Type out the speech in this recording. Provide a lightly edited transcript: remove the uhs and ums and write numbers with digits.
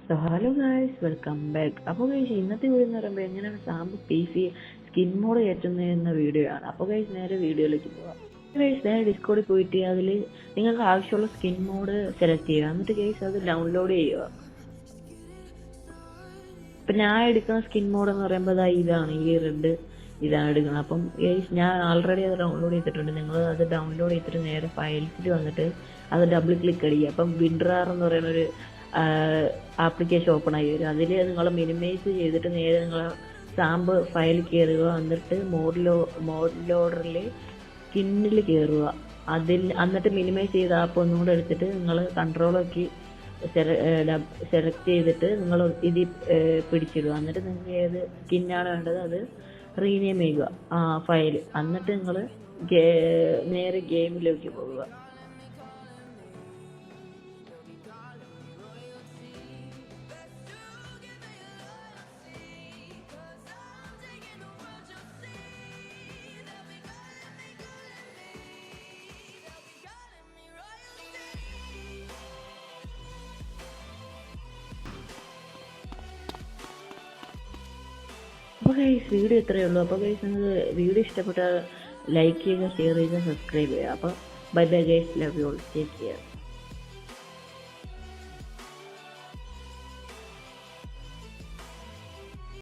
So hello guys, welcome back. അപ്പോൾ guys ഇന്നത്തെ video എന്ന് പറയുമ്പോൾ എങ്ങനെയാണ് സാമ്പ് PC സ്കിൻ മോഡ് കയറ്റുന്നത് എന്ന വീഡിയോ ആണ്. അപ്പോൾ ഗൈസ് നേരെ വീഡിയോയിലേക്ക് പോകാം. ഗൈസ് നേരെ ഡിസ്കോഡിൽ പോയിട്ട് അതിൽ നിങ്ങൾക്ക് ആവശ്യമുള്ള സ്കിൻ മോഡ് സെലക്ട് ചെയ്യുക. എന്നിട്ട് ഗൈസ് അത് ഡൗൺലോഡ് ചെയ്യുക. ഇപ്പം ഞാൻ എടുക്കുന്ന സ്കിൻ മോഡ് എന്ന് പറയുമ്പോൾ ഇതാണ്, ഈ റെഡ് ഇതാണ് എടുക്കുന്നത്. അപ്പം ഗൈസ് ഞാൻ ആൾറെഡി അത് ഡൗൺലോഡ് ചെയ്തിട്ടുണ്ട്. നിങ്ങൾ അത് ഡൗൺലോഡ് ചെയ്തിട്ട് നേരെ ഫയൽസിൽ വന്നിട്ട് അത് ഡബിൾ ക്ലിക്ക് അടിക്കുക. അപ്പം വിൻഡ്രാർ എന്ന് പറയുന്ന ഒരു ആപ്ലിക്കേഷൻ ഓപ്പൺ ആയി വരും. അതിൽ നിങ്ങൾ മിനിമൈസ് ചെയ്തിട്ട് നേരെ നിങ്ങൾ സാമ്പ് ഫയൽ കയറുക. എന്നിട്ട് മോഡ് ലോഡറിൽ സ്കിന്നിൽ കയറുക. എന്നിട്ട് മിനിമൈസ് ചെയ്ത ആപ്പ് ഒന്നുകൂടെ എടുത്തിട്ട് നിങ്ങൾ കൺട്രോളാക്കി സെലക്ട് ചെയ്തിട്ട് നിങ്ങൾ ഇതിൽ പിടിച്ചിടുക. എന്നിട്ട് നിങ്ങൾക്ക് ഏത് സ്കിന്നാണ് വേണ്ടത് അത് റീനെയിം ചെയ്യുക ഫയൽ. എന്നിട്ട് നിങ്ങൾ നേരെ ഗെയിമിലേക്ക് പോകുക. അപ്പോൾ ഗൈസ് വീഡിയോ ഇത്രയേ ഉള്ളൂ. അപ്പോൾ ഗൈസ് നിങ്ങൾക്ക് വീഡിയോ ഇഷ്ടപ്പെട്ടാൽ ലൈക്ക് ചെയ്യുക, ഷെയർ ചെയ്യുക, സബ്സ്ക്രൈബ് ചെയ്യുക. അപ്പോൾ bye bye guys, love you all, take care.